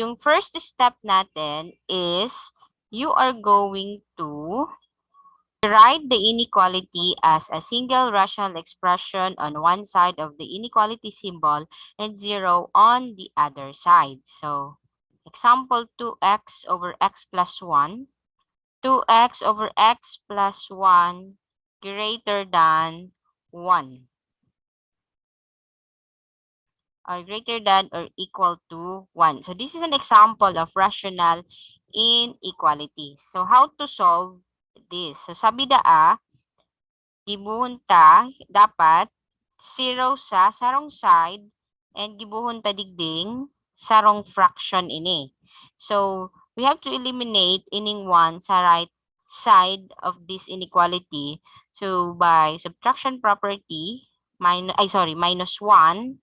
Yung first step natin is you are going to write the inequality as a single rational expression on one side of the inequality symbol and 0 on the other side. So, example 2x over x plus 1. 2x over x plus 1 greater than 1. Or greater than or equal to 1. So, this is an example of rational inequality. So, how to solve this? So, sabi daa, gibuhon ta, dapat 0 sa sarong side and gibuhon ta digding sarong fraction ini. So, we have to eliminate ining 1 sa right side of this inequality. So, by subtraction property, minus 1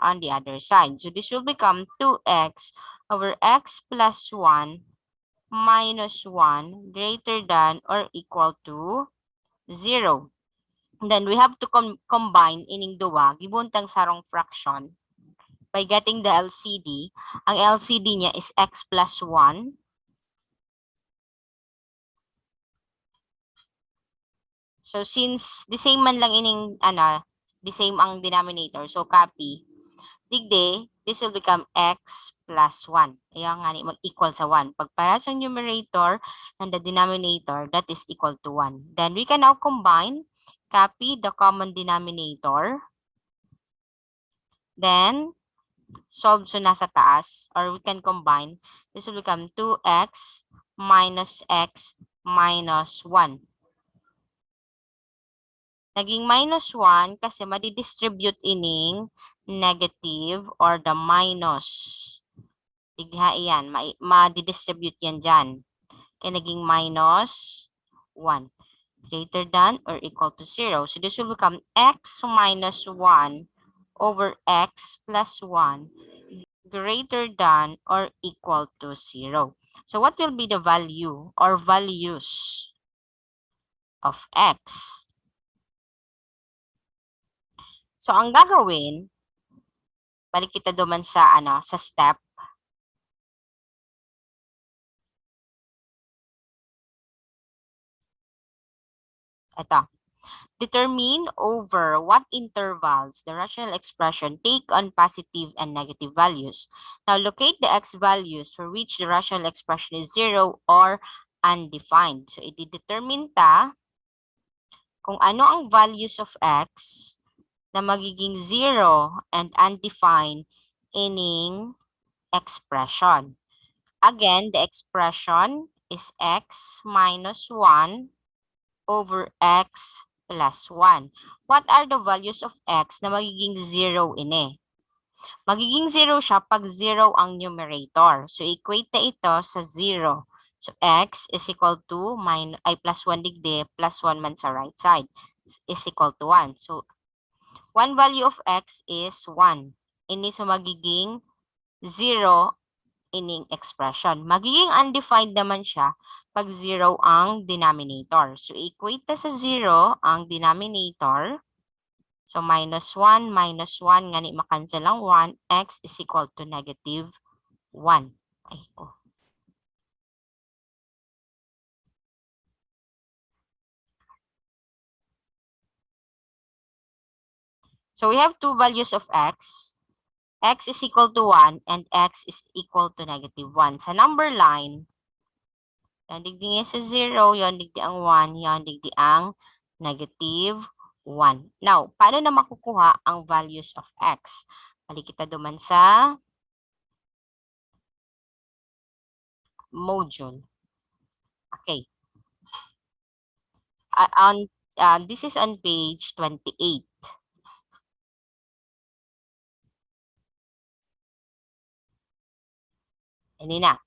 on the other side. So, this will become 2x over x plus 1 minus 1 greater than or equal to 0. Then, we have to combine ining duwa, gibuntang sarong fraction by getting the LCD. Ang LCD niya is x plus 1. So, since the same man lang ining, the same ang denominator, so copy. Digde, this will become x plus 1. Ayan nga ni mag-equal sa 1. Pagpara sa numerator and the denominator, that is equal to 1. Then, we can now combine, copy the common denominator. Then, solve so nasa taas, or we can combine, this will become 2x minus x minus 1. Naging minus 1 kasi madidistribute ining negative or the minus. Tigha yan, madidistribute yan dyan. Kaya naging minus 1. Greater than or equal to 0. So this will become x minus 1 over x plus 1 greater than or equal to 0. So what will be the value or values of x? So, ang gagawin, balik kita duman sa, sa step. Ito. Determine over what intervals the rational expression take on positive and negative values. Now, locate the x values for which the rational expression is 0 or undefined. So, i-determine ta kung ano ang values of x na magiging 0 and undefined ining expression. Again, the expression is x minus 1 over x plus 1. What are the values of x na magiging 0 ini? Magiging 0 siya pag 0 ang numerator. So, equate na ito sa 0. So, x is equal to plus 1 digde, plus 1 man sa right side is equal to 1. So, one value of x is 1. Ini so magiging 0 ining expression. Magiging undefined naman siya pag 0 ang denominator. So, equate na sa 0 ang denominator. So, minus 1, nga ni makancel ang 1, x is equal to negative 1. Ay, oh. So, we have two values of x. X is equal to 1 and x is equal to negative 1. Sa number line, yan digdi sa 0, yan digdi ang 1, yan digdi ang negative 1. Now, paano na makukuha ang values of x? Balik kita duman sa module. Okay. This is on page 28. Ini na.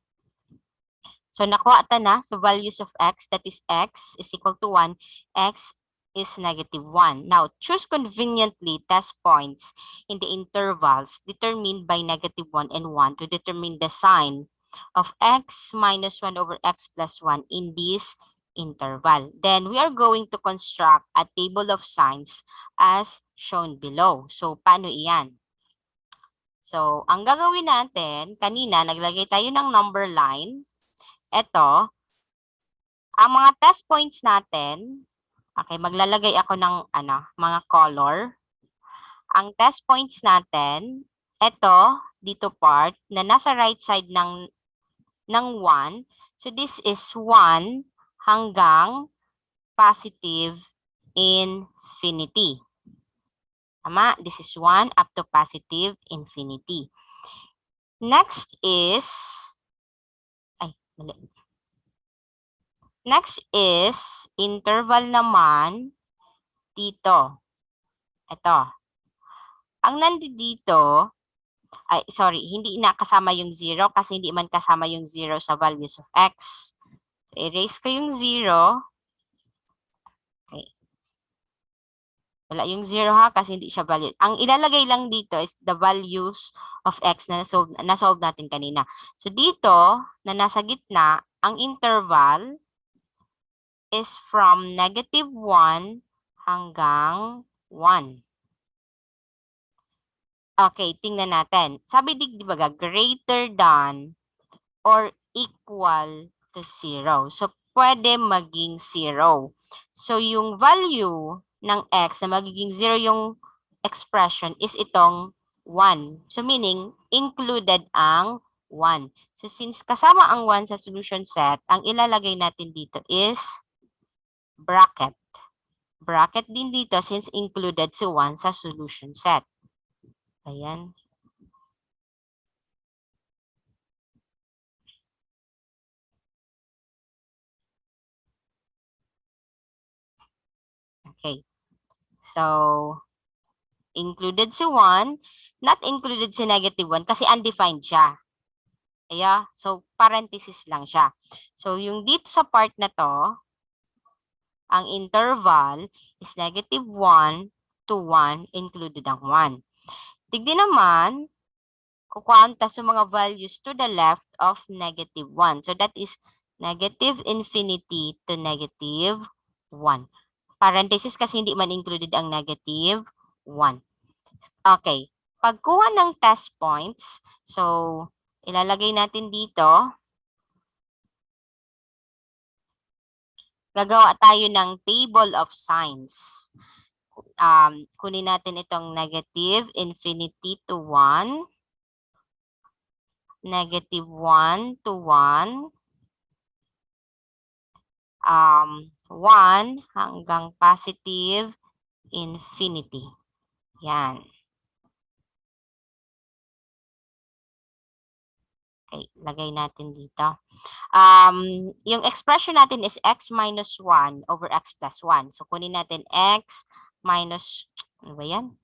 So, nakuha ta na. So, values of x, that is x is equal to 1. X is negative 1. Now, choose conveniently test points in the intervals determined by negative 1 and 1 to determine the sign of x minus 1 over x plus 1 in this interval. Then, we are going to construct a table of signs as shown below. So, paano iyan? So, ang gagawin natin, kanina, naglagay tayo ng number line. Ito, ang mga test points natin, okay, maglalagay ako ng mga color. Ang test points natin, ito, dito part, na nasa right side ng 1. So, this is 1 hanggang positive infinity. Tama? This is 1 up to positive infinity. Next is, Next is interval naman dito. Ito. Ang nandito, hindi nakasama yung 0 kasi hindi man kasama yung 0 sa values of x. So, erase ko yung 0. Okay. Wala yung 0 ha kasi hindi siya value. Ang ilalagay lang dito is the values of x na nasolve natin kanina. So dito, na nasa gitna, ang interval is from -1 hanggang 1. Okay, tingnan natin. Sabi di ba greater than or equal to 0. So pwede maging 0. So yung value ng x na magiging 0 yung expression is itong 1. So meaning, included ang 1. So since kasama ang 1 sa solution set, ang ilalagay natin dito is bracket. Bracket din dito since included si 1 sa solution set. Ayan. Okay. So, included si 1, not included si -1 kasi undefined siya. Kaya, so parenthesis lang siya. So, yung dito sa part na to, ang interval is -1 to 1, included ang 1. Tignan naman, kukuanta sa mga values to the left of -1. So, that is negative infinity to -1. Parenthesis kasi hindi man included ang -1. Okay. Pagkuha ng test points, so, ilalagay natin dito. Gagawa tayo ng table of signs. Kunin natin itong negative infinity to 1, -1 to 1, 1 hanggang positive infinity. Yan. Okay, lagay natin dito. Yung expression natin is x minus 1 over x plus 1. So, kunin natin x minus, ano ba yan?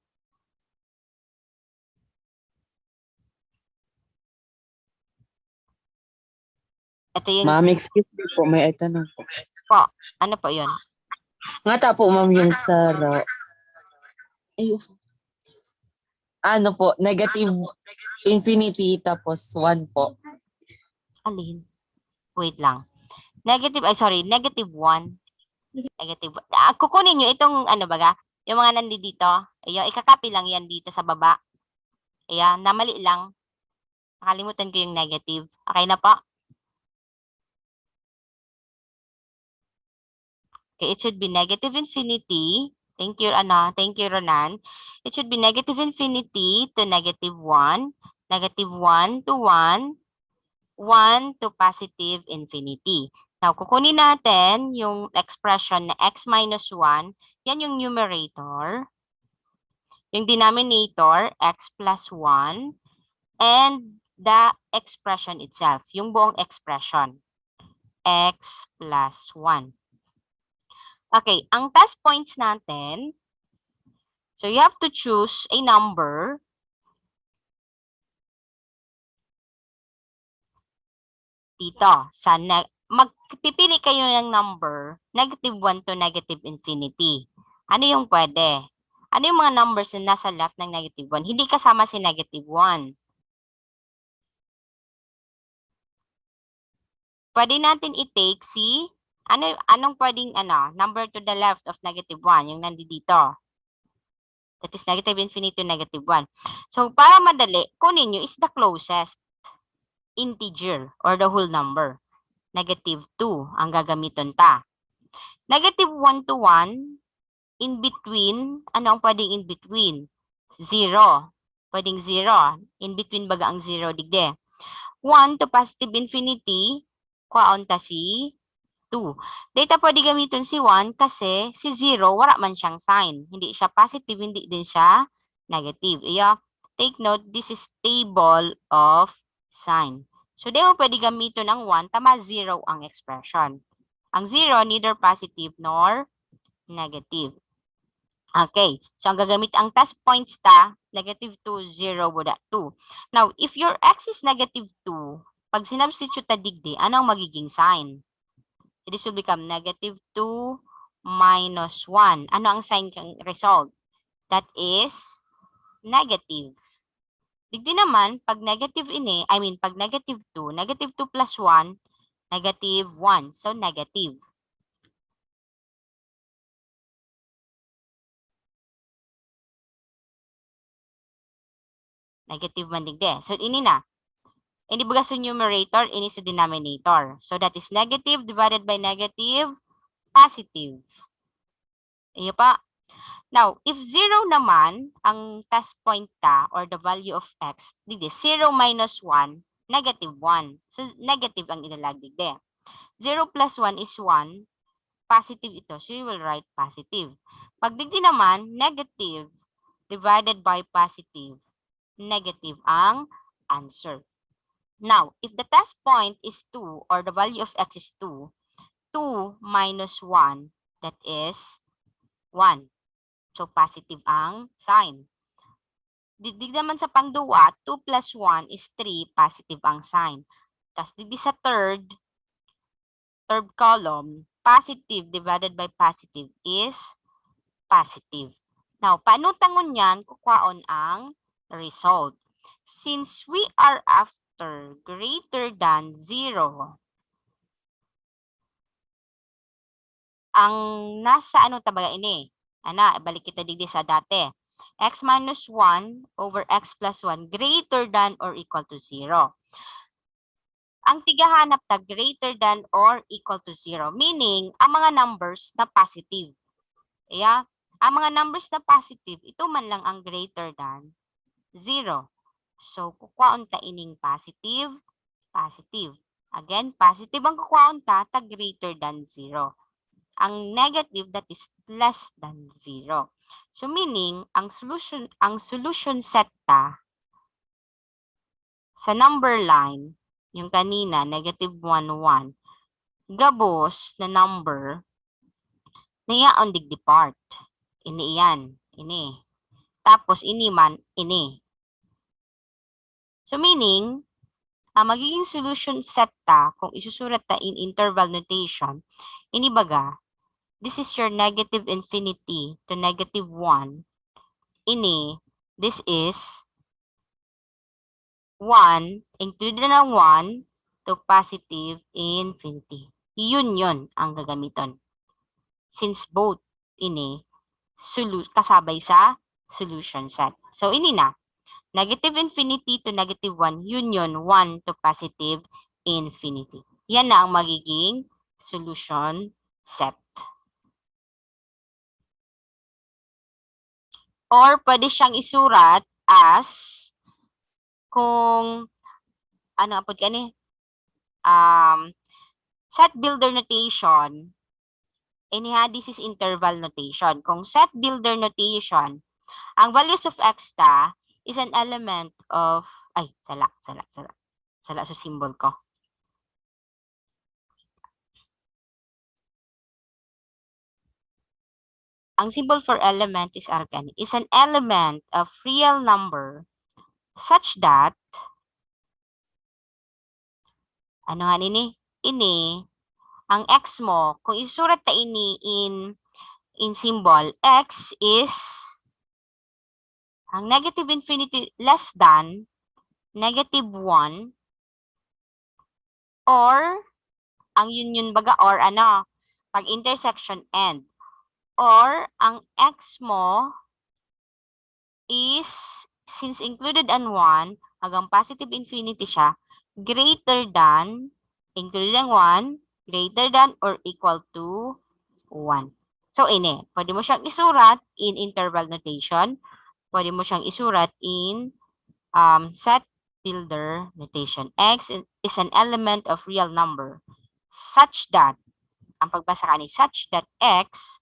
Ito yung... Ma'am, excuse me po, may tanong po. Po, ano po yun? Nga ta po, ma'am, yung sa ano po, negative infinity tapos 1 po. Alin? Wait lang. -1. Kukunin nyo itong ano baga, yung mga nandito. Ayun, ikakopy lang yan dito sa baba. Ayan, namali lang. Nakalimutan ko yung negative. Okay na po? Okay, it should be negative infinity. Thank you, thank you, Ronan. It should be negative infinity to -1, -1 to 1, 1 to positive infinity. Now, kukunin natin yung expression na x minus 1. Yan yung numerator. Yung denominator, x plus 1. And the expression itself, yung buong expression, x plus 1. Okay, ang test points natin, so you have to choose a number dito. Magpipili kayo ng number, -1 to negative infinity. Ano yung pwede? Ano yung mga numbers na nasa left ng -1? Hindi kasama si -1. Pwede natin i-take si, anong pwedeng, number to the left of -1, yung nandito. That is negative infinity to negative 1. So, para madali, kunin nyo is the closest integer or the whole number. Negative 2 ang gagamiton ta. Negative 1 to 1, in between, ano ang pwedeng in between? 0. Pwedeng 0. In between baga ang 0 digde. 1 to positive infinity, kwaon ta si 2. Data pwede gamitin si 1 kasi si 0, wala man siyang sign. Hindi siya positive, hindi din siya negative. Iya, take note, this is table of sign. So, di mo pwede gamitin ng 1, tama 0 ang expression. Ang 0, neither positive nor negative. Okay, so ang gagamit ang task points ta, negative 2, 0, buda 2. Now, if your x is negative 2, pag sinubstitute ta digdi, ano ang magiging sign? This will become negative 2 minus 1. Ano ang sign kang result? That is negative. Digdi naman, pag negative pag negative 2, negative 2 plus 1, negative 1. So, negative. Negative man digdi. So, ini na. Ini baga sa numerator, ini sa denominator. So, that is negative divided by negative, positive. Iyo pa. Now, if 0 naman, ang test point ta, or the value of x, digdi, 0 minus 1, negative 1. So, negative ang ilalag digdi. 0 plus 1 is 1, positive ito. So, you will write positive. Pag digdi naman, negative divided by positive, negative ang answer. Now, if the test point is 2 or the value of x is 2, 2 minus 1, that is 1. So, positive ang sign. Digdig naman sa pangduwa, 2 plus 1 is 3, positive ang sign. Tapos, digdig sa third column, positive divided by positive is positive. Now, paano tangon yan? Kukwaon ang result. Since we are after greater than 0, ang nasa ano tabaga ini? Ana, balik kita digdi sa dati. X minus 1 over x plus 1 greater than or equal to 0. Ang tigahanap na greater than or equal to 0. Meaning, ang mga numbers na positive. Yeah? Ang mga numbers na positive, ito man lang ang greater than 0. So, kukwaon ta ining positive, positive. Again, positive ang kukwaon ta greater than 0. Ang negative, that is less than 0. So, meaning, ang solution set ta sa number line, yung kanina, negative 1, 1, gabos na number, nayaon digdi part. Ini yan. Ini. Tapos, ini man, ini. So, meaning, ang magiging solution set ta, kung isusurat ta in interval notation, ini baga, this is your negative infinity to negative 1. Ini, this is 1, included na 1 to positive infinity. Yun ang gagamiton. Since both ini kasabay sa solution set. So, ini na. Negative infinity to negative 1, union 1 to positive infinity. Yan na ang magiging solution set. Or pwede siyang isurat as kung ano apod kani set builder notation. Iniha, this is interval notation. Kung set builder notation, ang values of x ta is an element of, sala sa symbol ko. Ang symbol for element is arcane. Is an element of real number such that, ano nga ini? Ini, ang x mo, kung isurat ta ini in symbol, x is ang negative infinity less than negative 1 or ang union baga or ano, pag intersection end or ang x mo is, since included and 1, hanggang positive infinity siya, greater than, included and 1, greater than or equal to 1. So, ini, pwede mo siyang isurat in interval notation. Pwede mo siyang isurat in set builder notation. X is an element of real number such that, ang pagbasa kani, such that X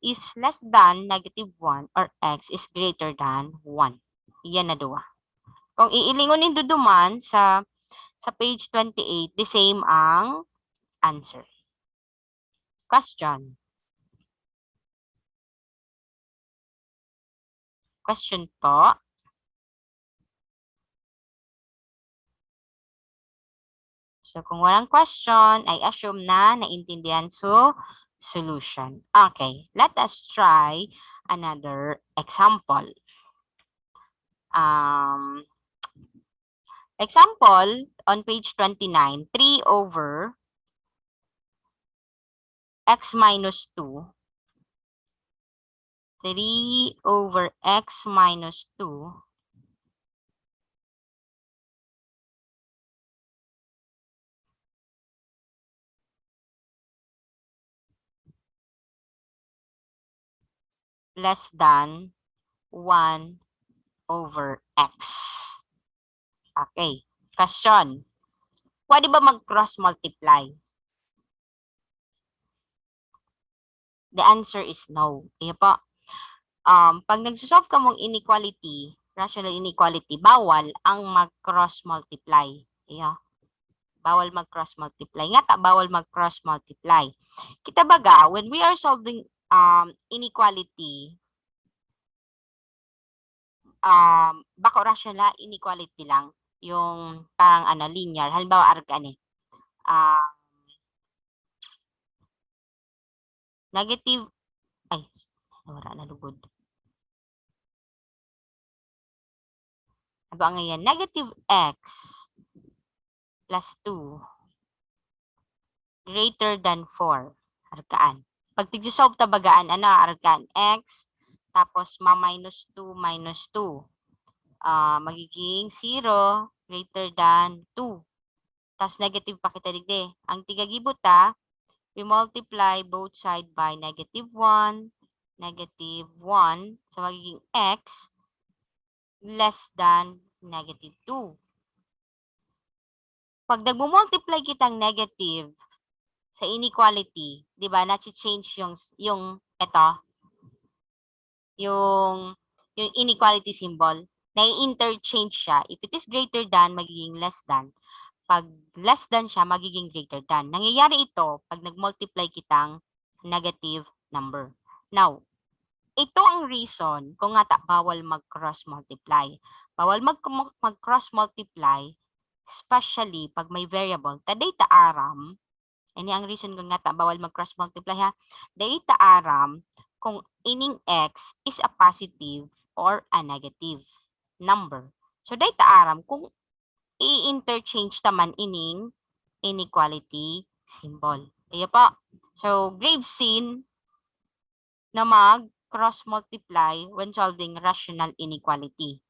is less than -1 or X is greater than 1. Iyan na duwa. Kung iilingon duduman sa page 28, the same ang answer. Question. Question po. So, kung walang question, I assume na naintindihan solution. Okay, let us try another example. Example, on page 29, 3 over x minus 2. 3 over x minus 2 less than 1 over x. Okay. Question. Pwede ba mag-cross multiply? The answer is no. Iya po. Pag nagsosolve ka mong inequality, rational inequality, bawal ang mag-cross multiply. Iya. Bawal mag-cross multiply. Nga ta, bawal mag-cross multiply. Kita baga, when we are solving inequality, bako rational inequality lang, yung parang linear. Halimbawa, argan negative, ay, wala na lugod. Ano ba ngayon? Negative x plus 2 greater than 4. Arkaan. Pag tigsolve tabagaan, arkaan? X, tapos ma-minus 2 minus 2. Magiging 0 greater than 2. Tapos negative pa kita digde. Ang tigagibot we multiply both side by -1, -1. So magiging x less than -2. Pag nagmo-multiply kitang negative sa inequality, 'di ba? Na-change yung ito, yung inequality symbol, na-interchange siya. If it is greater than, magiging less than. Pag less than siya, magiging greater than. Nangyayari ito pag nag-multiply kitang negative number. Now, ito ang reason kung nga bawal mag-cross multiply. Bawal mag-cross multiply, especially pag may variable. Data aram, ini ang reason kung nga bawal mag-cross multiply ha. Data aram kung ining x is a positive or a negative number. So data aram kung i-interchange taman ining inequality symbol. Ayo po. So grave scene na mag-cross multiply when solving rational inequality.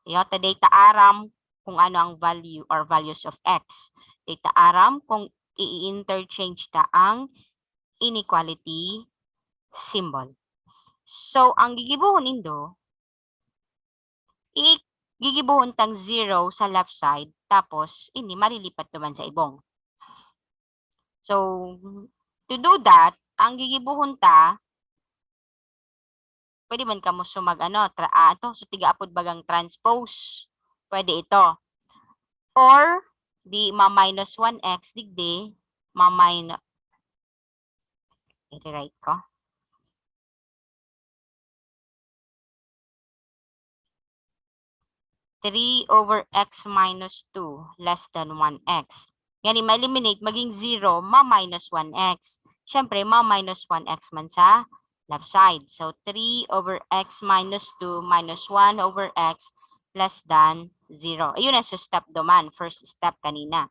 Ayo, data aram kung ano ang value or values of x. Data aram kung i-interchange ta ang inequality symbol. So, ang gigibuhon nindo, gigibuhon tang 0 sa left side, tapos ini marilipat naman sa ibong. So, to do that, ang gigibuhon ta, pwede man ka mo sumag so tiga-apod bagang transpose. Pwede ito. Or, di ma-minus 1x, digdi, ma-minus, i-rewrite ko. (3 over x minus 2 less than 1x. Yan, ma-eliminate, maging 0, ma-minus 1x. Siyempre, ma-minus 1x man sa left side. So, 3 over x minus 2 minus 1 over x less than 0. Ayun na sa step duman. First step kanina.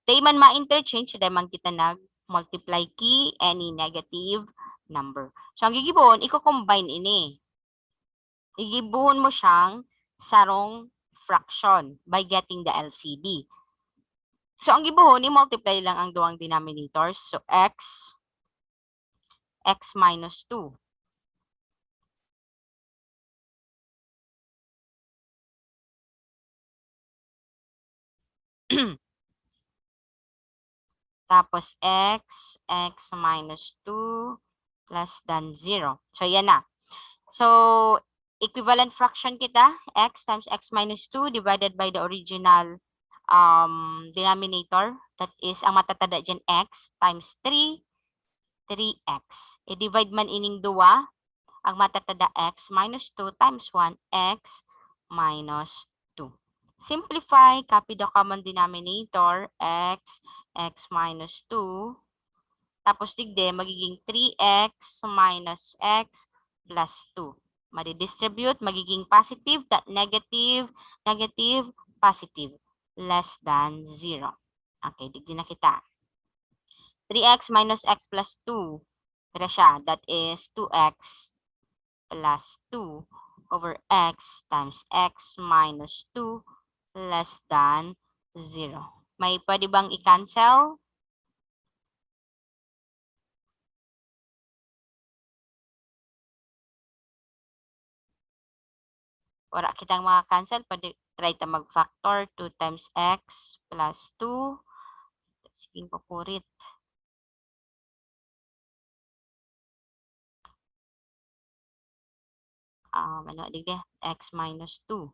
Day man ma-interchange, day man kita nag-multiply key any negative number. So, ang gigibon, i-combine ini. Igibuhon mo siyang sarong fraction by getting the LCD. So, ang gibuhon, i-multiply lang ang duwang denominators. So, x minus 2. Tapos, x minus 2 less than 0. So, yan na. So, equivalent fraction kita, x times x minus 2 divided by the original denominator. That is, ang matatada dyan, x times 3, 3x. I-divide man ining duwa, ang matatada x minus 2 times 1, x minus 2. Simplify, copy the common denominator, x minus 2. Tapos digde, magiging 3x minus x plus 2. Madi-distribute, magiging positive, negative, negative, positive, less than 0. Okay, digdi na kita. 3x minus x plus 2. Tira siya, that is 2x plus 2 over x times x minus 2 less than 0. May pwede bang i-cancel? Wala kitang maka-cancel. Pwede try ta mag-factor. 2 times x plus 2. Sige, papurit. Ano, digde? X minus 2.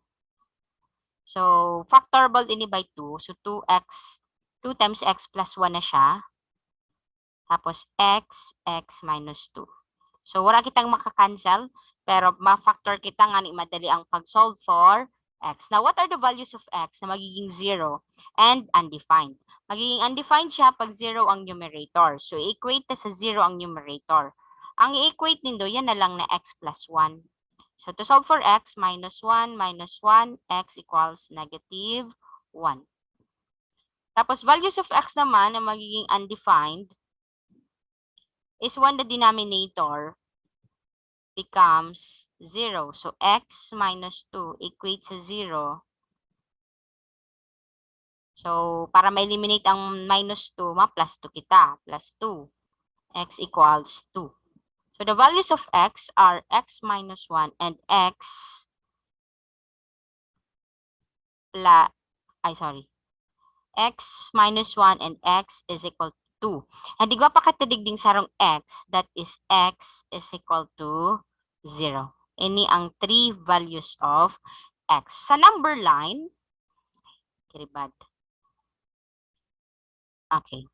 So, factorable ini by 2. So, 2x, 2 times x plus 1 na siya. Tapos, x minus 2. So, wala kitang maka-cancel. Pero, ma-factor kita nga ni madali ang pag-solve for x. Now, what are the values of x na magiging 0 and undefined? Magiging undefined siya pag 0 ang numerator. So, equate sa 0 ang numerator. Ang i-equate nindo, yan na lang na x plus 1. So, to solve for x, minus 1, x equals negative 1. Tapos, values of x naman na magiging undefined is when the denominator becomes 0. So, x minus 2 equates to 0. So, para ma-eliminate ang minus 2, ma-plus 2 kita. Plus 2. X equals 2. So, the values of x are x minus 1 and x plus, x minus 1 and x is equal to 2. And di ko pa katadigding sarong x, that is x is equal to 0. Ini ang 3 values of x. Sa number line, kiribad. Okay.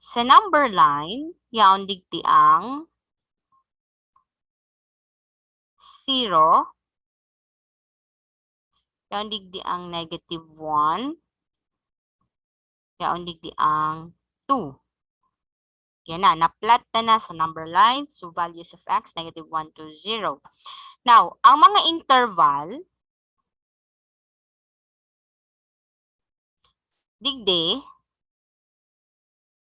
Sa number line, yaon digdi ang 0, yaon digdi ang negative 1, yaon digdi ang 2. Yan na, na-plot na sa number line. So, values of x, negative 1 to 0. Now, ang mga interval, digdi,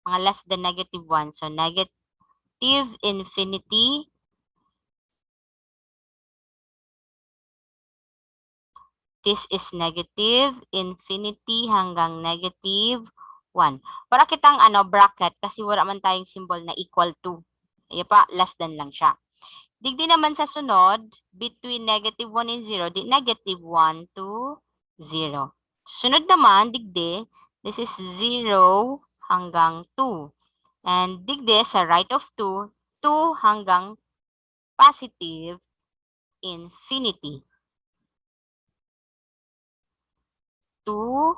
mga less than negative 1. So, negative infinity, this is negative infinity hanggang negative 1. Para kitang bracket kasi wala man tayong symbol na equal to. Ayan pa, less than lang siya. Digdi naman sa sunod, between negative 1 and 0, di negative 1 to 0. Sunod naman, digdi, this is 0 hanggang 2. And digdi, sa right of 2, 2 hanggang positive infinity. 2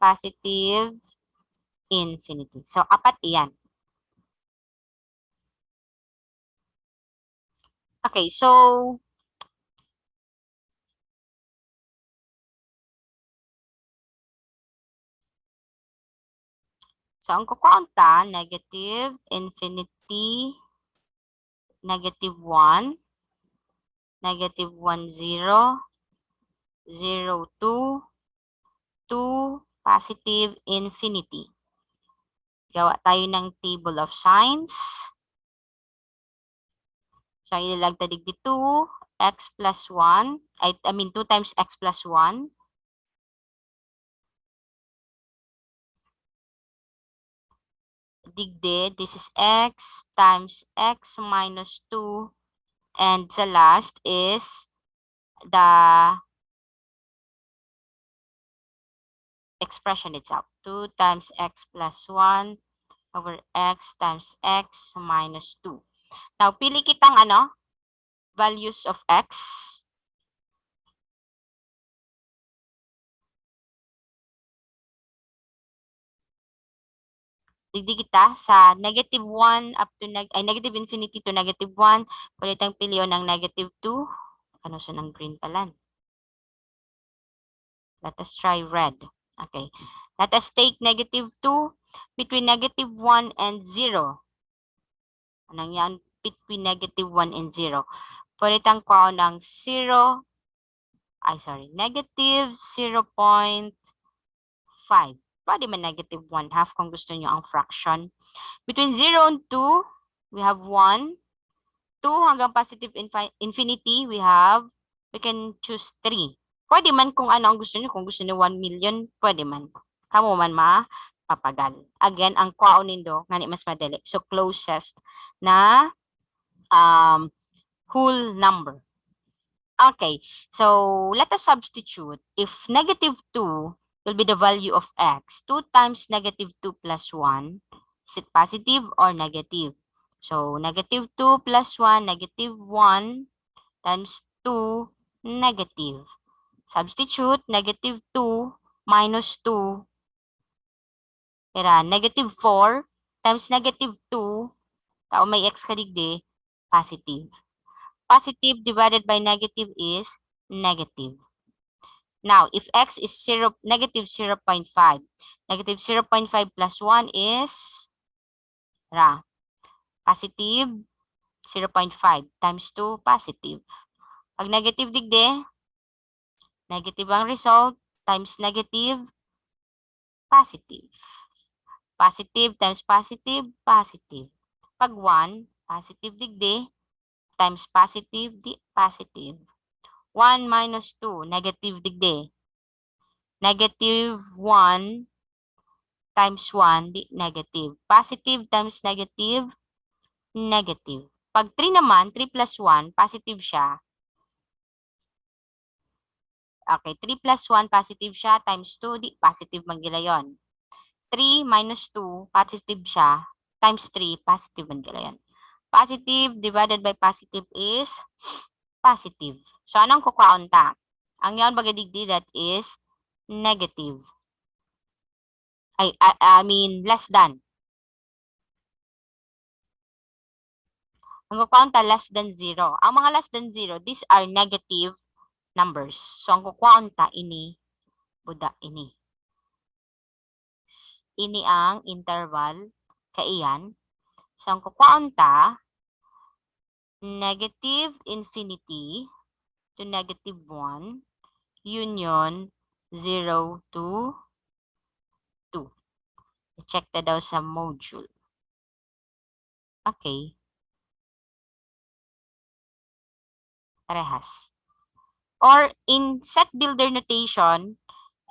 positive infinity. So, apat iyan. Okay, so, ang kukunta, negative infinity, negative 1, negative 1, 0, 0, 2, 2, positive infinity. Gawa tayo ng table of signs. So, ilagta digdi 2, x plus 1. I mean 2 times x plus 1. Digde, this is x times x minus 2. And the last is the expression itself. 2 times x plus 1 over x times x minus 2. Now, pili kitang values of x. Digdi kita sa negative 1 up to negative infinity to negative 1. Pwede tayong piliyon ng negative 2. Ano siya ng green pala? Let us try red. Okay. Let us take negative 2 between negative 1 and 0. Anong yan? Between negative 1 and 0. Pwede tayong kuha ng negative 0.5. Pwede man negative 1/2 kung gusto nyo ang fraction. Between 0 and 2, we have 1. 2 hanggang positive infinity, we can choose 3. Pwede man kung ano ang gusto nyo. Kung gusto nyo 1 million, pwede man. Kamo man mapapagal. Again, ang kwaon nindo, ngani mas madali. So, closest na whole number. Okay, so let us substitute. If negative 2 will be the value of x, 2 times negative 2 plus 1, is it positive or negative? So, negative 2 plus 1, negative 1 times 2, negative. Substitute, negative 2 minus 2, negative 4 times negative 2, tao may x kadigdi, positive. Positive divided by negative is negative. Now, if x is negative 0.5, negative 0.5 plus 1 is positive 0.5 times 2, positive. Pag negative digde, negative ang result times negative, positive. Positive times positive, positive. Pag 1, positive digde, times positive, positive. 1 minus 2, negative digde. Negative 1 times 1, negative. Positive times negative, negative. Pag 3 naman, 3 plus 1, positive siya. Okay, 3 plus 1, positive siya, times 2, positive magila yon. 3 minus 2, positive siya, times 3, positive magila yon. Positive divided by positive is positive. So, anong kukaon ta? Ang yan bagadigdi that is negative. I mean, less than. Ang kukaon ta less than 0. Ang mga less than 0, these are negative numbers. So, ang kukaon ta ini, buda ini. Ini ang interval, kaiyan. So, ang kukaon ta, negative infinity to negative 1, union 0 to 2. I-check na daw sa module. Okay. Parehas. Or in set builder notation,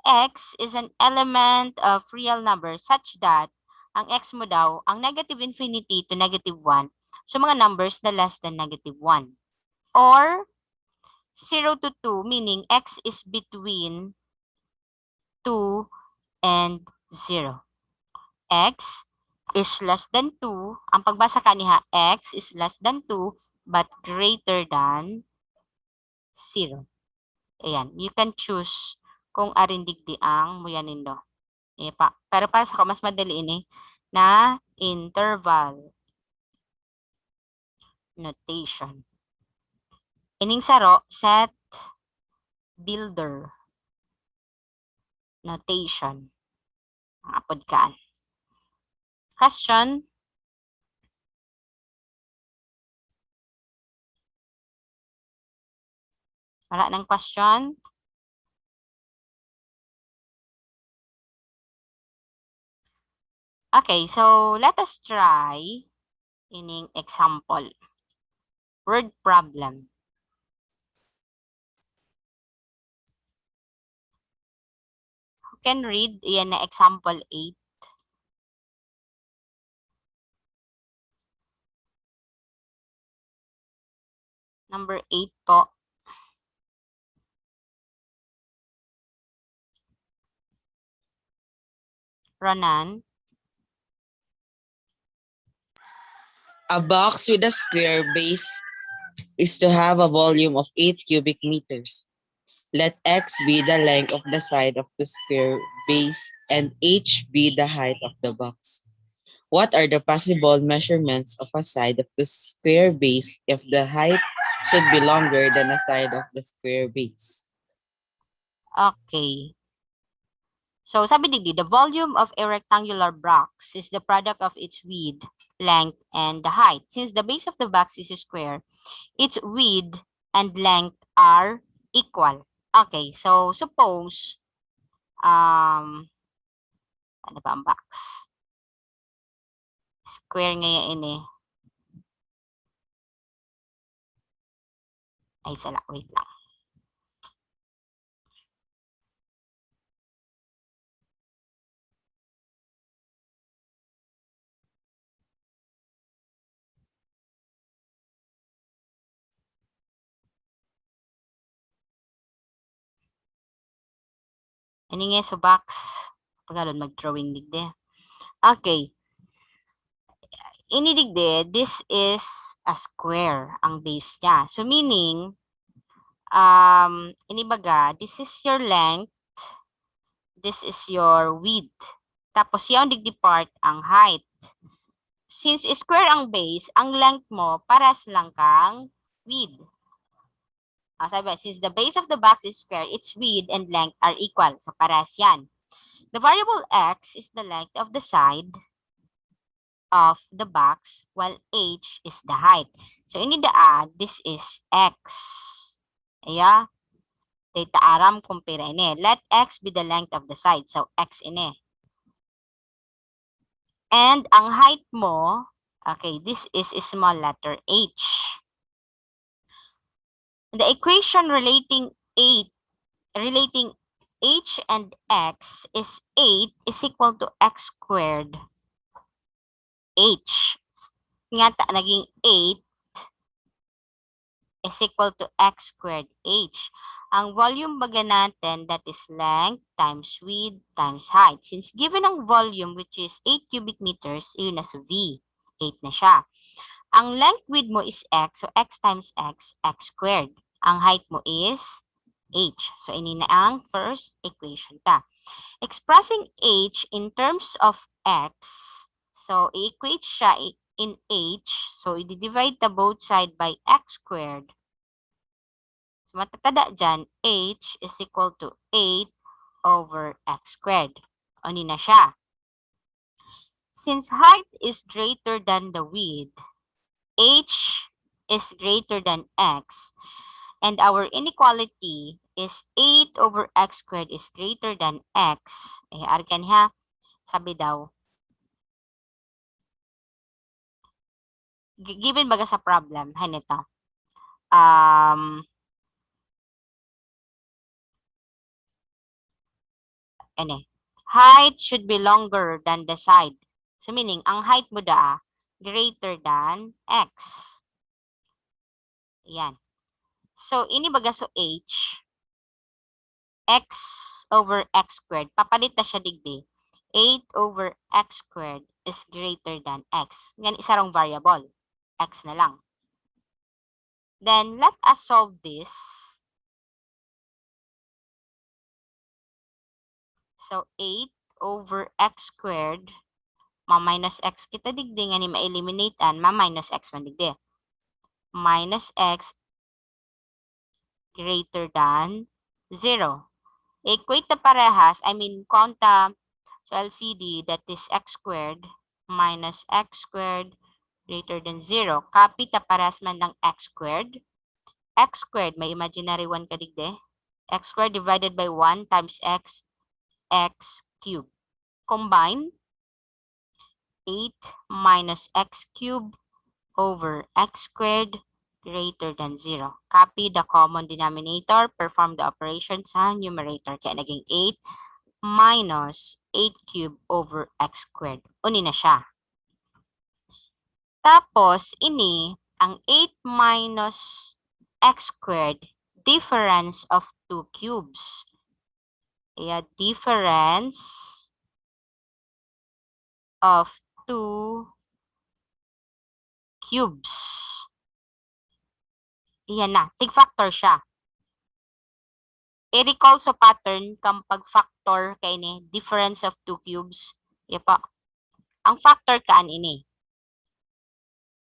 x is an element of real number such that ang x mo daw, ang negative infinity to negative 1, so mga numbers na less than negative 1. Or 0 to 2, meaning x is between 2 and 0. X is less than 2. Ang pagbasa kaniha, x is less than 2 but greater than 0. Ayan, you can choose kung arindigdi ang muyanindo. Pero para sa ko, mas madali ini na interval notation. Ining saro, set builder notation. Apod kaan. Question? Wala ng question? Okay, so let us try ining example. Word problem. can read yan na example 8. Number 8 po. Ronan. A box with a square base is to have a volume of 8 cubic meters. Let x be the length of the side of the square base and h be the height of the box. What are the possible measurements of a side of the square base if the height should be longer than the side of the square base? Okay. So, sabi digdi, the volume of a rectangular box is the product of its width, length, and the height. Since the base of the box is square, its width and length are equal. Okay, so suppose, ano ba ang box? Square ngayon eh. Ay, sala, wait lang. Ano nga sa box? Pagkalon mag-drawing digde. Okay. Inidigde, this is a square ang base niya. So, meaning, inibaga, this is your length, this is your width. Tapos, yung digdi part ang height. Since square ang base, ang length mo, paras lang kang width. Sabi, since the base of the box is square, its width and length are equal. So, paras yan. The variable x is the length of the side of the box, while h is the height. So, ini daan, this is x. Aya, data aram kumpira ini. Let x be the length of the side. So, x ini. And ang height mo, okay, this is a small letter h. The equation relating h and x is 8 is equal to x squared h. Nga ta, naging 8 is equal to x squared h. Ang volume baga natin, that is length times width times height. Since given ang volume, which is 8 cubic meters, yun na sa V. 8 na siya. Ang length width mo is x, so x times x, x squared. Ang height mo is h. So, ini na ang first equation ta. Expressing h in terms of x, so, i-equate siya in h. So, i-divide ta both side by x squared. So, matatada dyan, h is equal to 8 over x squared. O, ni na siya. Since height is greater than the width, h is greater than x, and our inequality is 8 over x squared is greater than x. Eh, argan ha, sabi daw, given baga sa problem, hanito, height should be longer than the side. So, meaning, ang height mo greater than x. Yan. So, inibaga so h, x over x squared, papalit na siya digdi. 8 over x squared is greater than x. Yan, isa rong variable. X na lang. Then, let us solve this. So, 8 over x squared, ma-minus x kita digdi, nga ni ma-eliminate an, ma-minus x man digdi. Minus x greater than 0. Equate na parehas, I mean, konta, so LCD, that is x squared minus x squared greater than 0. Copy ta parehas man ng x squared. X squared, may imaginary 1 ka digdi. X squared divided by 1 times x, x cubed. Combine 8 minus x cubed over x squared greater than 0. Copy the common denominator, perform the operation sa numerator. Kaya naging 8 minus 8 cubed over x squared. Uni na siya. Tapos, ini, ang 8 minus x squared, difference of 2 cubes. Kaya, difference of 2 cubes. Iyan na. Tig-factor siya. I-recall sa pattern kang pag-factor kay ni difference of 2 cubes. Iya pa. Ang factor kaan ini.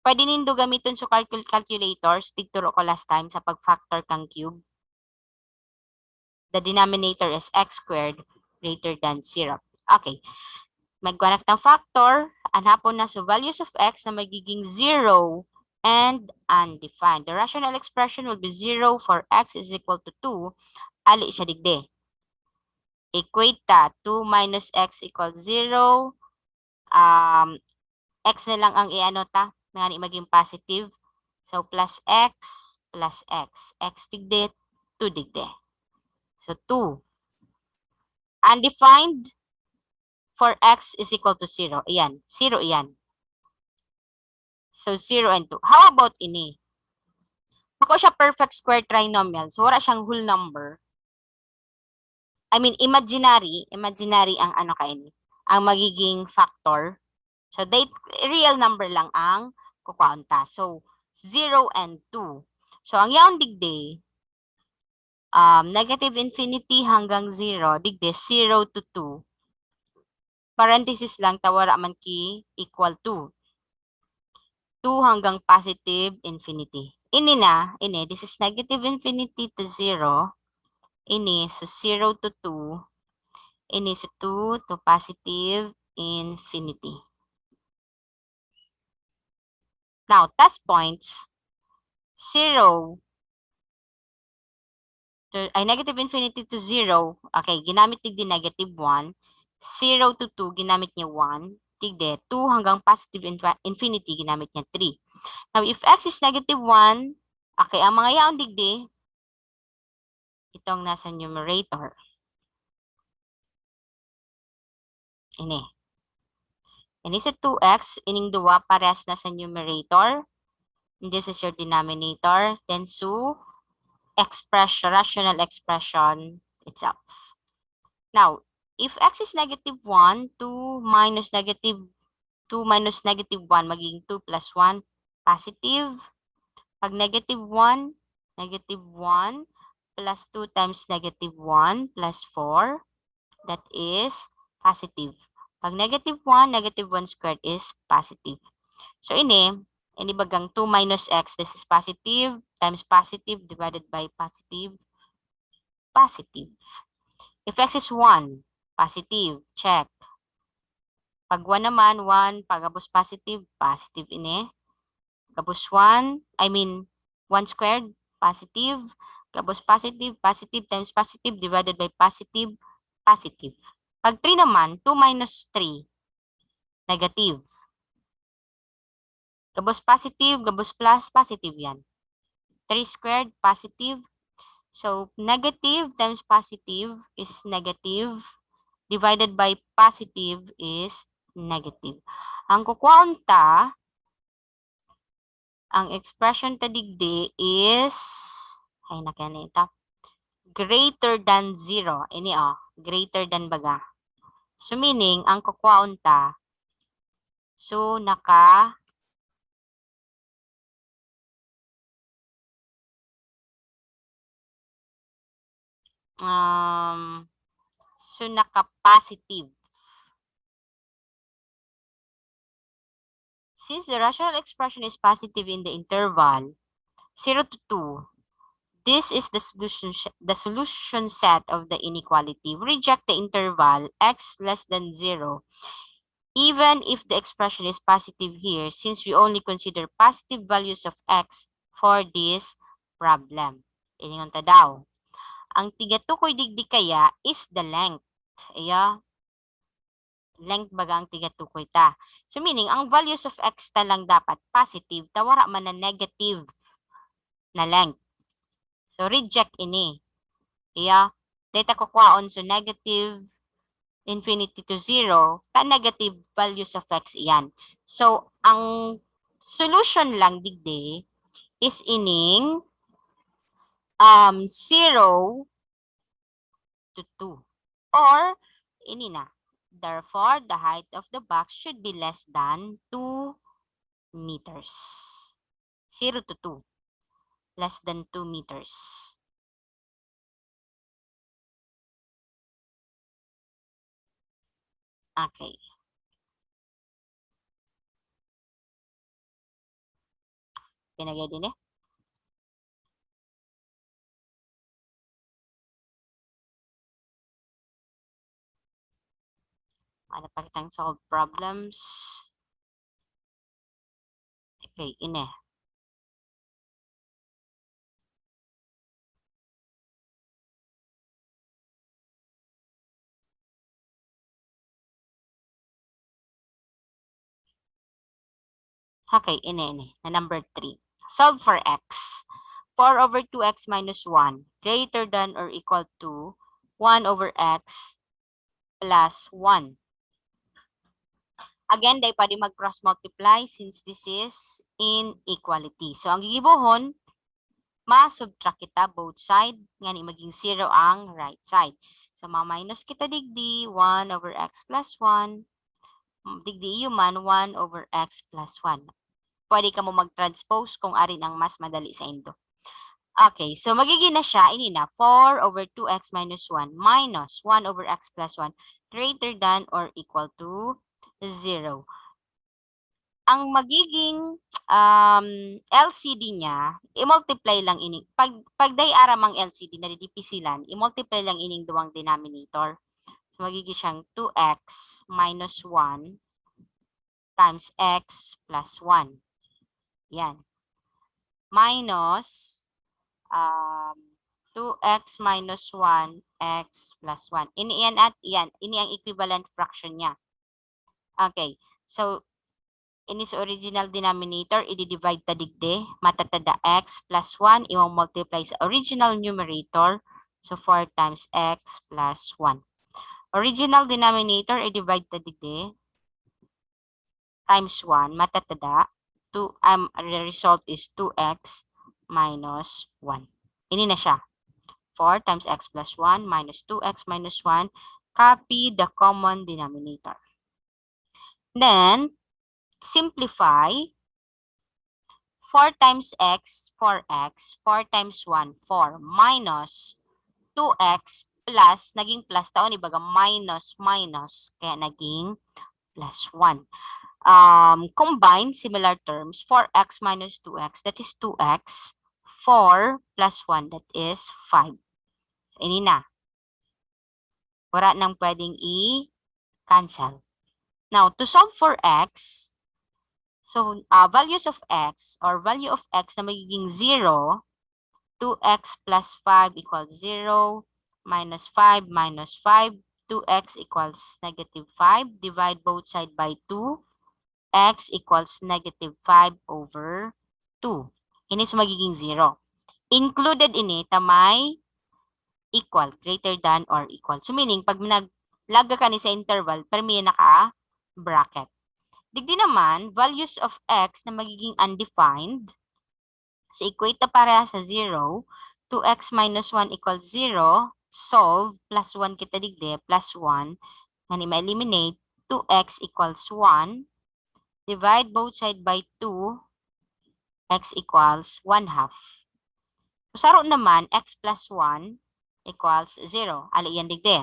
Pwede nindo gamiton sa calculators. Tigturo ko last time sa pag-factor kang cube. The denominator is x squared greater than 0. Okay. Magwanap ng factor. Hanapon na sa values of x na magiging 0 and undefined. The rational expression will be 0 for x is equal to 2. Ali siya digde. Equate ta. 2 minus x equals 0. X na lang ang i-ano ta. Nga maging positive. So, plus x. X digde, 2 digde. So, 2. Undefined for x is equal to 0. Ayan. 0 iyan. So, 0 and 2. How about ini? Ako siya perfect square trinomial. So, wala siyang whole number. I mean, imaginary ang ano kaini, ang magiging factor. So, real number lang ang kukaunta. So, 0 and 2. So, ang yaon digde, negative infinity hanggang 0, digde 0 to 2. Parenthesis lang, tawara man ki equal to 2 hanggang positive infinity. Ini, this is negative infinity to 0. Ini, so 0 to 2. Ini, so 2 to positive infinity. Now, test points, 0 to, negative infinity to 0. Okay, ginamit tigdi negative 1. 0 to 2, ginamit niya 1. Tigde, 2 hanggang positive infinity, ginamit niya 3. Now, if x is negative 1, okay, ang mga yaon digdi, itong nasa numerator. Ini. Ini sa 2x, ining duwa parehas na sa numerator. And this is your denominator. Then, so, rational expression itself. Now, if x is negative 1, 2 minus negative 1, magiging 2 plus 1, positive. Pag negative 1 plus 2 times negative 1 plus 4, that is positive. Pag negative 1 squared is positive. So, ini bagang 2 minus x, this is positive, times positive, divided by positive. If x is 1, positive, check. Pag 1 naman, 1, pagabos positive ini. Gabos 1 squared, positive. Gabos positive times positive, divided by positive. Pag 3 naman, 2 minus 3, negative. Gabos positive, gabos plus, positive yan. 3 squared, positive. So, negative times positive is negative. Divided by positive is negative. Ang kukuhaon ta, ang expression ta digdi is, greater than 0. Ini greater than baga. So, meaning, ang kukuhaon ta, so, naka-positive. Since the rational expression is positive in the interval 0 to 2, this is the solution set of the inequality. We reject the interval x less than 0, even if the expression is positive here, since we only consider positive values of x for this problem. Iningon ta daw. Ang tigatukoy digdi kaya is the length. Length baga ang tigatukoy ta. So meaning, ang values of x ta lang dapat positive, tawara man na negative na length. So reject ini. Data ko kwaon, so negative infinity to 0, negative values of x iyan. So, ang solution lang digdi is ining 0 to 2. Or, ini na. Therefore, the height of the box should be less than 2 meters. 0 to 2. Less than 2 meters. Okay. Pinagay din eh. Ano pa kitang solve problems? Okay, ini. Okay, ini. Na number 3. Solve for x. 4 over 2x minus 1 greater than or equal to 1 over x plus 1. Again, dahil pwede mag-cross multiply since this is inequality. So, ang gigibuhon, ma-subtract kita both side, nga ni maging 0 ang right side. So, ma-minus kita digdi, 1 over x plus 1. Digdi yuman, 1 over x plus 1. Pwede ka mo mag-transpose kung arin ang mas madali sa indo. Okay, so magiging na siya, ini na, 4 over 2x minus 1 minus 1 over x plus 1 greater than or equal to 0. Ang magiging LCD niya, i-multiply lang ini. Pag day-aram ang LCD na didipisilan, i-multiply lang ining duwang denominator. So magiging siyang 2x minus 1 times x plus 1. Yan. Minus 2x minus 1, x plus 1. Ini yan at yan. Ini ang equivalent fraction niya. Okay. So, ini sa original denominator, i-divide ta digde. Matatada x plus 1. Iwang multiply sa original numerator. So, 4 times x plus 1. Original denominator, i-divide ta digde. Times 1. Matatada. The result is 2x minus 1. Ini na siya. 4 times x plus 1 minus 2x minus 1. Copy the common denominator. Then, simplify. 4 times x, 4x. 4 times 1, 4. Minus 2x plus, naging plus taon, ibaga minus, kaya naging plus 1. Combine similar terms, 4x minus 2x, that is 2x. 4 plus 1, that is 5. Ini na. Wala nang pwedeng i-cancel. Now, to solve for x, so values of x or value of x na magiging 0, 2x plus 5 equals 0, minus 5 minus 5, 2x equals negative 5, divide both side by 2, x equals negative 5 over 2. Ini is magiging 0. Included ini may equal, greater than or equal. So meaning, pag naglaga ka ni sa interval, pero may naka-bracket. Digdi naman, values of x na magiging undefined. So equate na para sa 0. 2x minus 1 equals 0. Solve, plus 1 kita digdi, plus 1. Ngani ma-eliminate, 2x equals 1. Divide both side by 2. X equals 1 half. Saro naman, x plus 1 equals 0. Ali yan digdi.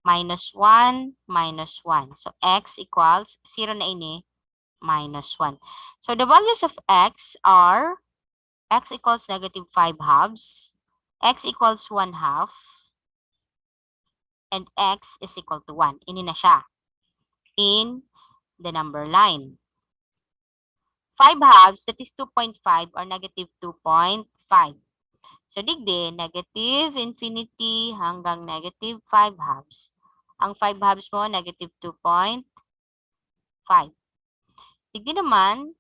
Minus 1, minus 1. So, x equals 0 na ini, minus 1. So, the values of x are x equals negative 5 halves, x equals 1 half, and x is equal to 1. Ini na siya in the number line. 5 halves, that is 2.5 or negative 2.5. So, digdi, negative infinity hanggang negative 5 halves. Ang 5 halves mo, negative 2.5. Digdi naman,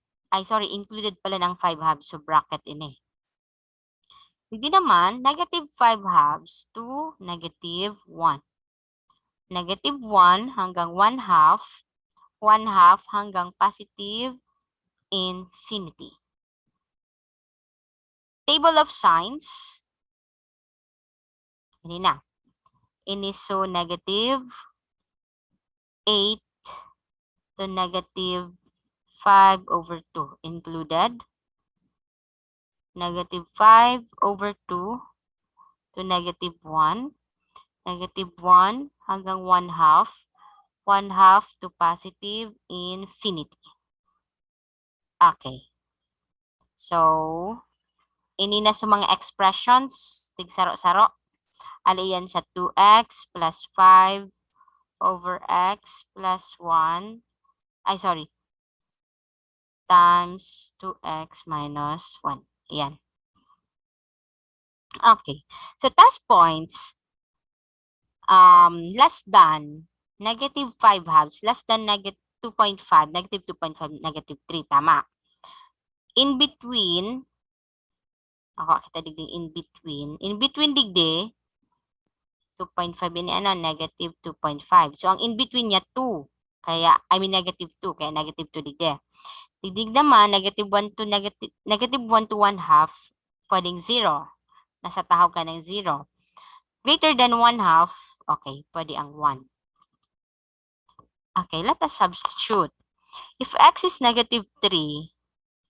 included pala ng 5 halves. So, bracket ini. Digdi naman, negative 5 halves to negative 1. negative 1 hanggang 1/2, 1/2 hanggang positive infinity. Table of signs. Ini na. Iniso negative 8 to negative 5/2 included. Negative 5/2 to negative 1. Negative 1 hanggang 1/2. 1/2 to positive infinity. Okay. So, ini na sa mga expressions. Tigsaro-saro. Aliyan sa 2x plus 5 over x plus 1. Ay, sorry. Times 2x minus 1. Ayan. Okay. So, task points. Less than negative 5 halves. Less than negative 2.5. Negative 2.5. Negative 3. Tama. In between. Ako, kita digdi in between. In between digdi. 2.5 ini ano, negative 2.5. So, ang in between niya 2. Kaya, I mean negative 2. Kaya negative 2 digdi. Digdig naman, negative 1 to negative 1 to 1/2, pwedeng 0. Nasa tahaw ka ng 0. Greater than 1/2, okay, pwede ang 1. Okay, let us substitute. If x is negative 3,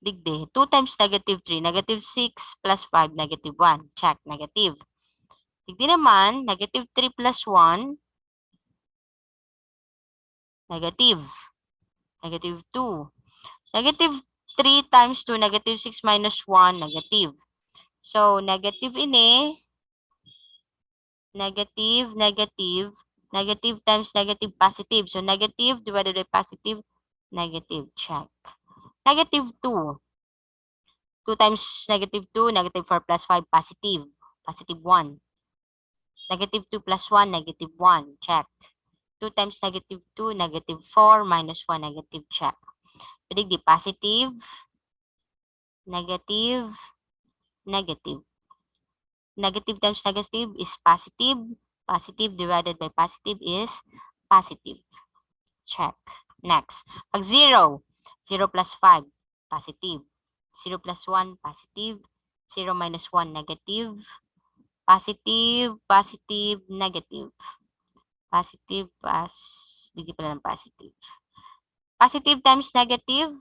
digdi, 2 times negative 3, negative 6 plus 5, negative 1. Check, negative. Digdi naman, negative 3 plus 1, negative. Negative 2. Negative 3 times 2, negative 6 minus 1, negative. So, negative ini, negative, negative, negative times negative, positive. So, negative divided by positive, negative. Check. Negative 2. 2 times negative 2, negative 4 plus 5, positive. Positive 1. Negative 2 plus 1, negative 1. Check. 2 times negative 2, negative 4, minus 1, negative. Check. Pwede di positive, negative, negative. Negative times negative is positive. Positive divided by positive is positive. Check. Next. Pag 0, 0 plus 5, positive. 0 plus 1, positive. 0 minus 1, negative. Positive, positive, negative. Positive, hindi pala ng positive. Positive times negative,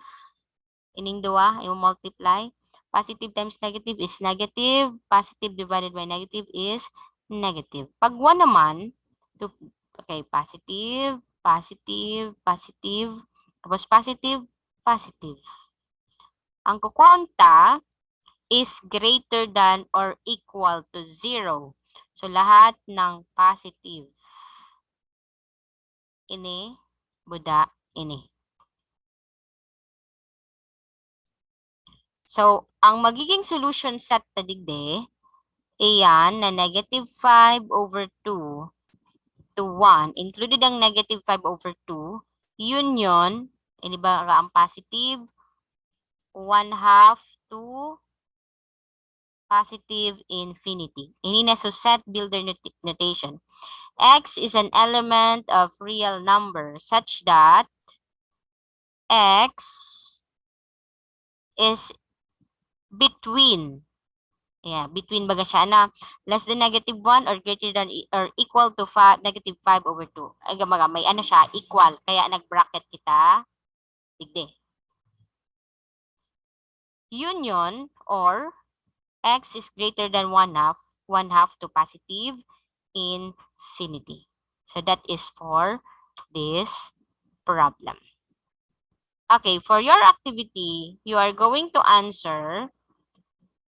ining dua, i-multiply. Positive times negative is negative. Positive divided by negative is negative. Pag 1 naman, okay, positive, positive, positive, tapos positive, positive. Ang kukunta is greater than or equal to 0. So, lahat ng positive. Ini, buda, ini. So, ang magiging solution set na digde, ayan, na negative 5/2 to 1, included ang negative 5/2, yun, ini ba ang positive, 1/2 to positive infinity. Ini na so set builder notation. X is an element of real number such that X is between, between baga siya na less than negative 1 or greater than or equal to negative 5/2. Ay gamaga, may ano siya, equal. Kaya nag-bracket kita, digde. Union or X is greater than 1/2 to positive infinity. So that is for this problem. Okay, for your activity, you are going to answer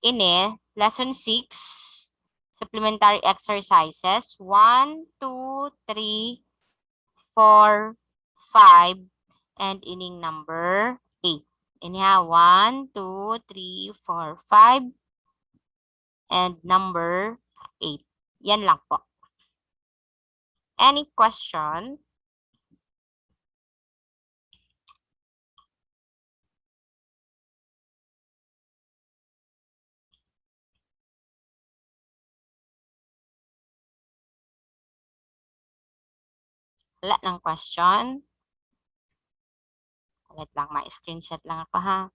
ini lesson 6 supplementary exercises 1, 2, 3, 4, 5 and ining number 8. Ini ha 1, 2, 3, 4, 5 and number 8. Yan lang po. Any question? Wala ng question. Wait lang, ma-screenshot lang ako ha.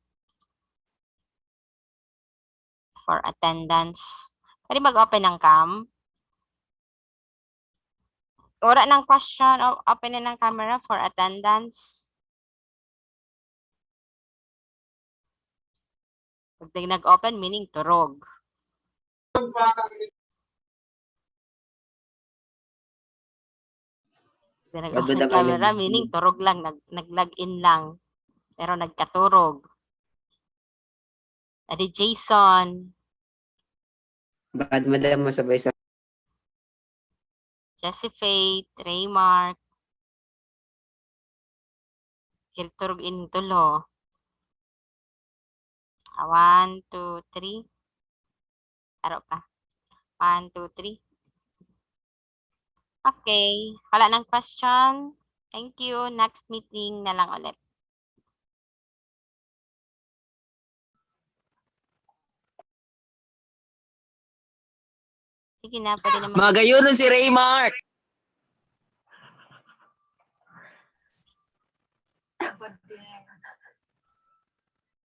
For attendance. Pwede mag-open ng cam. Wala ng question. Open na ng camera for attendance. Pag nag-open, meaning turog. Pag nag-open camera, meaning turog lang. Nag-login lang. Pero nagkaturog. Adi Jason, Bad madam masabay sa Jessie Faith, Raymark. Kilturog in tulo. 1, 2, 3. Aro pa. 1, 2, 3. Okay. Wala ng question. Thank you. Next meeting na lang ulit. Sige na, pwede naman. Magayunon si Raymark.